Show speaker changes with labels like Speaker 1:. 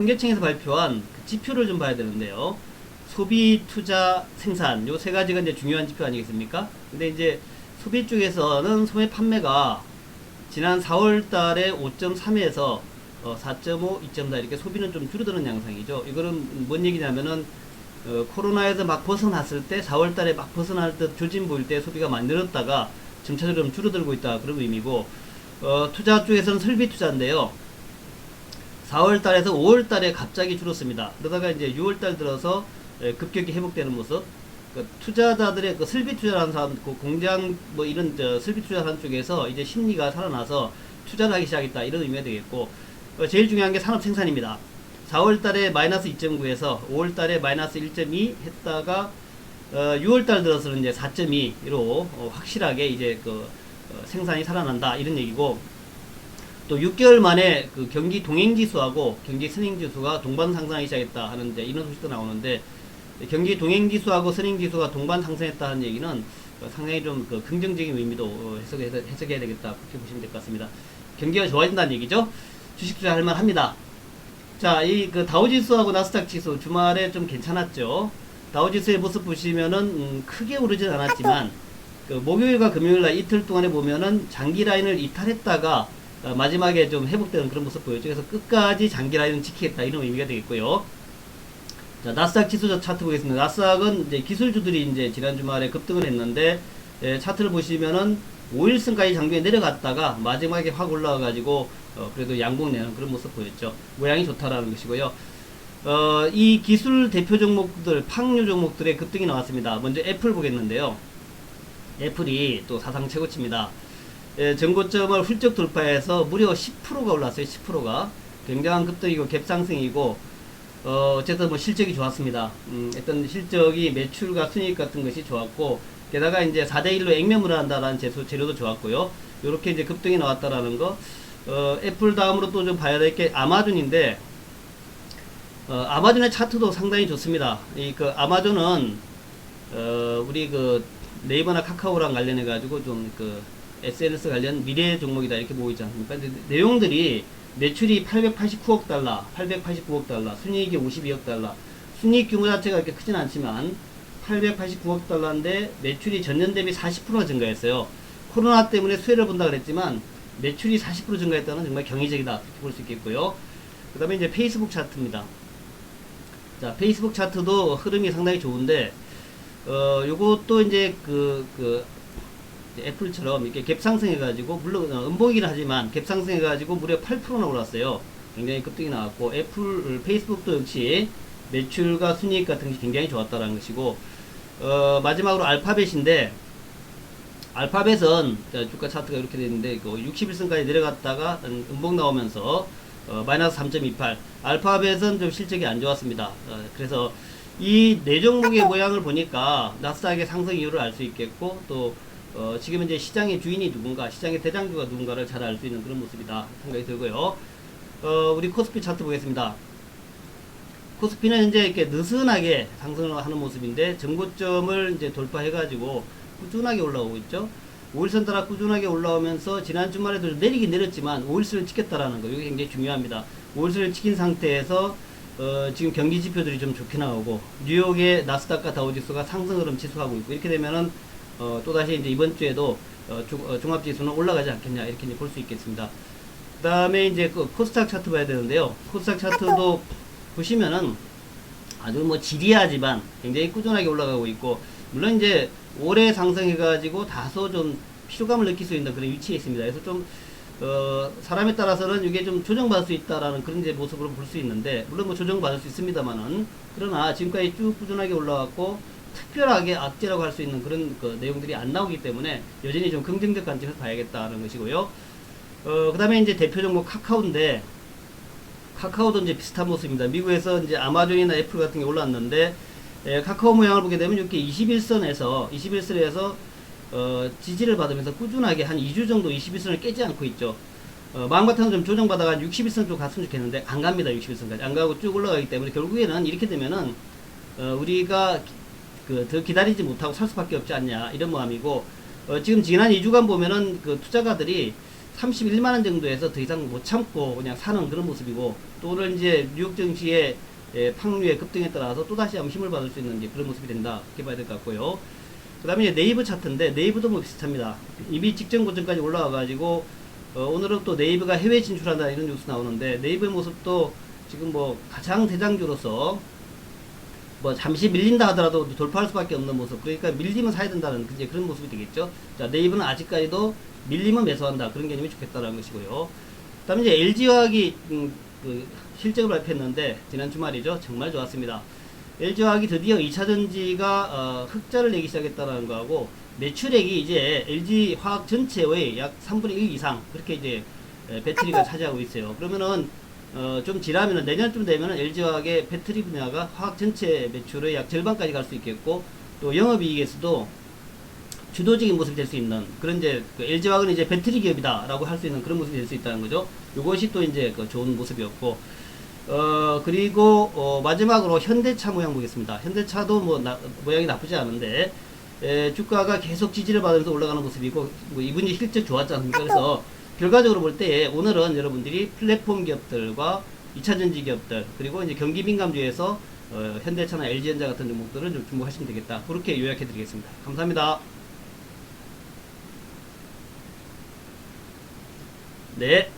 Speaker 1: 통계청에서 발표한 그 지표를 좀 봐야 되는데요. 소비, 투자, 생산 요 세 가지가 이제 중요한 지표 아니겠습니까? 근데 이제 소비 쪽에서는 소매 판매가 지난 4월 달에 5.3에서 4.5, 2.4 이렇게 소비는 좀 줄어드는 양상이죠. 이거는 뭔 얘기냐면은 코로나에서 막 벗어났을 때 4월 달에 막 벗어날 때 조짐 보일 때 소비가 많이 늘었다가 점차적으로 좀 줄어들고 있다 그런 의미고, 투자 쪽에서는 설비 투자인데요. 4월 달에서 5월 달에 갑자기 줄었습니다. 그러다가 이제 6월 달 들어서 급격히 회복되는 모습. 그 투자자들의 그 설비 투자하는 사람, 그 공장 뭐 이런 설비 투자하는 쪽에서 이제 심리가 살아나서 투자를 하기 시작했다 이런 의미가 되겠고, 제일 중요한 게 산업 생산입니다. 4월 달에 마이너스 2.9에서 5월 달에 마이너스 1.2 했다가 6월 달 들어서는 이제 4.2로 확실하게 이제 생산이 살아난다 이런 얘기고, 또 6개월 만에 그 경기 동행지수하고 경기 선행지수가 동반 상승하기 시작했다 하는 이제 이런 소식도 나오는데, 경기 동행지수하고 선행지수가 동반 상승했다는 얘기는 상당히 좀 긍정적인 의미도 해석해야 되겠다 그렇게 보시면 될 것 같습니다. 경기가 좋아진다는 얘기죠. 주식 투자할 만합니다. 자, 이 다우지수하고 나스닥 지수 주말에 좀 괜찮았죠. 다우지수의 모습 보시면은 크게 오르진 않았지만 목요일과 금요일날 이틀 동안에 보면은 장기 라인을 이탈했다가 마지막에 좀 회복되는 그런 모습 보였죠. 그래서 끝까지 장기 라인을 지키겠다 이런 의미가 되겠고요. 자, 나스닥 지수 차트 보겠습니다. 나스닥은 이제 기술주들이 이제 지난 주말에 급등을 했는데, 차트를 보시면은 5일선까지 장중에 내려갔다가 마지막에 확 올라와가지고 그래도 양봉 내는 그런 모습 보였죠. 모양이 좋다라는 것이고요. 이 기술 대표 종목들, 팡류 종목들의 급등이 나왔습니다. 먼저 애플 보겠는데요. 애플이 또 사상 최고치입니다. 전고점을 훌쩍 돌파해서 무려 10%가 올랐어요. 10%가 굉장한 급등이고 갭상승이고, 어쨌든 뭐 실적이 좋았습니다. 어떤 실적이 매출과 순이익 같은 것이 좋았고, 게다가 이제 4대1로 액면을 한다라는 재료도 좋았고요. 요렇게 이제 급등이 나왔다라는 거. 애플 다음으로 또 좀 봐야 될 게 아마존인데, 아마존의 차트도 상당히 좋습니다. 아마존은 우리 네이버나 카카오랑 관련해 가지고 좀 SNS 관련 미래 종목이다 이렇게 보고 있지 않습니까? 근데 내용들이 매출이 889억 달러, 889억 달러, 순이익이 52억 달러. 순이익 규모 자체가 그렇게 크진 않지만 889억 달러인데 매출이 전년 대비 40%가 증가했어요. 코로나 때문에 수혜를 본다 그랬지만 매출이 40% 증가했다는 정말 경이적이다 이렇게 볼 수 있겠고요. 그 다음에 이제 페이스북 차트입니다. 자, 페이스북 차트도 흐름이 상당히 좋은데, 요것도 이제 애플처럼 이렇게 갭상승해가지고, 물론 음봉이긴 하지만 갭상승해가지고 무려 8%나 올랐어요. 굉장히 급등이 나왔고, 페이스북도 역시 매출과 순이익 같은 것이 굉장히 좋았다는 것이고, 마지막으로 알파벳인데, 알파벳은 주가 차트가 이렇게 되는데 61선까지 내려갔다가 음봉 나오면서 마이너스 3.28. 알파벳은 좀 실적이 안 좋았습니다. 그래서 이 네 종목의 모양을 보니까 나스닥의 상승 이유를 알 수 있겠고, 또 지금 이제 시장의 주인이 누군가, 시장의 대장주가 누군가를 잘 알 수 있는 그런 모습이다 생각이 들고요. 우리 코스피 차트 보겠습니다. 코스피는 이제 이렇게 느슨하게 상승을 하는 모습인데, 전고점을 이제 돌파해가지고 꾸준하게 올라오고 있죠. 5일선 따라 꾸준하게 올라오면서 지난 주말에도 내리긴 내렸지만 5일선을 지켰다라는 거, 이게 굉장히 중요합니다. 5일선을 지킨 상태에서 지금 경기 지표들이 좀 좋게 나오고, 뉴욕의 나스닥과 다우지수가 상승 흐름 지수하고 있고, 이렇게 되면은 또다시 이제 이번 주에도 종합지수는 올라가지 않겠냐 이렇게 볼 수 있겠습니다. 그 다음에 이제 코스닥 차트 봐야 되는데요. 코스닥 차트도 보시면은 아주 뭐 지리하지만 굉장히 꾸준하게 올라가고 있고, 물론 이제 올해 상승해가지고 다소 좀 피로감을 느낄 수 있는 그런 위치에 있습니다. 그래서 좀 사람에 따라서는 이게 좀 조정받을 수 있다라는 그런 이제 모습으로 볼 수 있는데, 물론 뭐 조정받을 수 있습니다만은, 그러나 지금까지 쭉 꾸준하게 올라왔고 특별하게 악재라고 할 수 있는 그런 내용들이 안 나오기 때문에 여전히 좀 긍정적 관점에서 봐야겠다는 것이고요. 그 다음에 이제 대표 종목 카카오인데, 카카오도 이제 비슷한 모습입니다. 미국에서 이제 아마존이나 애플 같은 게 올랐는데, 카카오 모양을 보게 되면 이렇게 21선에서 지지를 받으면서 꾸준하게 한 2주 정도 21선을 깨지 않고 있죠. 마음 같아서 좀 조정받아가 61선 쪽 갔으면 좋겠는데 안 갑니다. 61선까지 안 가고 쭉 올라가기 때문에 결국에는 이렇게 되면은 우리가 더 기다리지 못하고 살 수밖에 없지 않냐 이런 마음이고, 지금 지난 2주간 보면은 투자가들이 31만 원 정도에서 더 이상 못 참고 그냥 사는 그런 모습이고, 또 오늘 이제 뉴욕 증시의 팡류의 급등에 따라서 또 다시 한번 힘을 받을 수 있는 이제 그런 모습이 된다, 이렇게 봐야 될 것 같고요. 그 다음에 이제 네이버 차트인데, 네이버도 뭐 비슷합니다. 이미 직전 고점까지 올라와가지고 오늘은 또 네이버가 해외 진출한다 이런 뉴스 나오는데, 네이버의 모습도 지금 뭐 가장 대장주로서 뭐 잠시 밀린다 하더라도 돌파할 수밖에 없는 모습, 그러니까 밀리면 사야 된다는 이제 그런 모습이 되겠죠. 자, 네이버는 아직까지도 밀리면 매수한다, 그런 개념이 좋겠다라는 것이고요. 그 다음에 이제 LG화학이 그 실적을 발표했는데, 지난 주말이죠. 정말 좋았습니다. LG화학이 드디어 2차전지가 흑자를 내기 시작했다는 거하고, 매출액이 이제 LG화학 전체의 약 3분의 1 이상 그렇게 이제 배터리가 차지하고 있어요. 그러면은 좀 지나면은 내년쯤 되면은 LG화학의 배터리 분야가 화학 전체 매출의 약 절반까지 갈 수 있겠고, 또 영업이익에서도 주도적인 모습이 될 수 있는 그런, 이제 그 LG화학은 이제 배터리 기업이다라고 할 수 있는 그런 모습이 될 수 있다는 거죠. 이것이 또 이제 그 좋은 모습이었고, 그리고 마지막으로 현대차 모양 보겠습니다. 현대차도 뭐 모양이 나쁘지 않은데, 주가가 계속 지지를 받으면서 올라가는 모습이고, 뭐 이분이 실적 좋았지 않습니까? 그래서 결과적으로 볼 때 오늘은 여러분들이 플랫폼 기업들과 2차전지 기업들, 그리고 이제 경기 민감주에서 현대차나 LG전자 같은 종목들을 좀 주목하시면 되겠다, 그렇게 요약해 드리겠습니다. 감사합니다. 네.